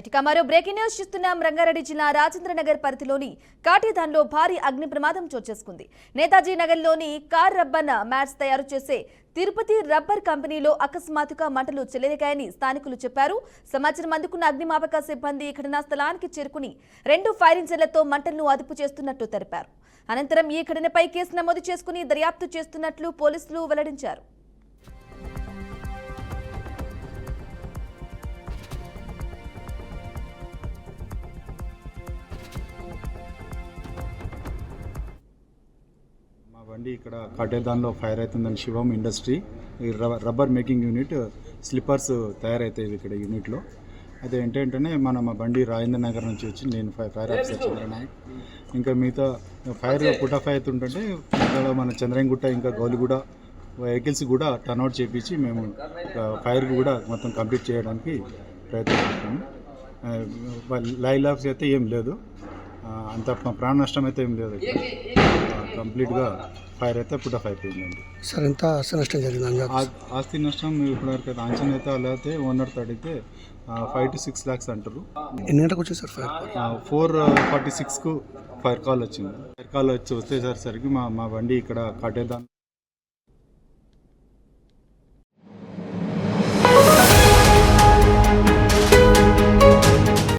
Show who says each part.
Speaker 1: Right మరో breaking news చూస్తున్నాం. రంగారెడ్డి జిల్లా రాజేంద్రనగర్ పరిధిలోని కాటిదాన్లో భారీ అగ్ని ప్రమాదం చోటు చేసుకుంది. నేతాజీ నగర్లోని కార్ రబ్బర్ మ్యాట్స్ తయారు చేసే తిరుపతి రబ్బర్ కంపెనీలో అకస్మాత్తుగా మంటలు చెలరేగాయని స్థానికులు చెప్పారు. సమాచారం అందుకున్న అగ్నిమాపక సిబ్బంది ఘటనా స్థలానికి చేరుకుని 2 ఫైర్ ఇంజిన్లతో మంటలను అదుపు చేస్తున్నట్టు తెలిపారు. అనంతరం ఈ ఘటనపై కేసు నమోదు చేసుకుని దర్యాప్తు చేస్తున్నట్లు పోలీసులు వెల్లడించారు.
Speaker 2: బండి ఇక్కడ కాటేదాన్లో ఫైర్ అవుతుందని Shivam industry rubber making unit slippers తయారవుతాయి ఇక్కడ యూనిట్లో. అయితే ఏంటంటే మా బండి రాజేంద్ర నగర్ నుంచి వచ్చి నేను ఫైర్ ఆఫీసర్ చంద్రనాయక్ ఇంకా మిగతా ఫైర్ పుటాఫై అవుతుంటే ఇక్కడ మన చంద్రంగుట్ట ఇంకా గౌలిగూడ వెహికల్స్ కూడా టర్న్అవుట్ చేయించి మేము ఫైర్ కూడా మొత్తం కంప్లీట్ చేయడానికి ప్రయత్నిస్తున్నాము. లైవ్ లాబ్స్ అయితే ఏం లేదు, అంత ప్రాణ నష్టం అయితే ఏం లేదు. కంప్లీట్గా ఫైర్ అయితే పుటఫ్ అయిపోయిందండి.
Speaker 3: సార్ ఎంత ఆస్తి నష్టం జరిగింది?
Speaker 2: ఆస్తి నష్టం ఇప్పటివరకు అయితే అంచనా అయితే అలా అయితే ఓనర్ అడిగితే 5 to 6 lakhs అంటారు.
Speaker 3: ఎన్ని గంటలకు వచ్చింది సార్ ఫైర్?
Speaker 2: 4:46కు ఫైర్ కాల్ వచ్చింది. ఫైర్ కాల్ వచ్చేసరికి మా బండి ఇక్కడ కాటేదాన్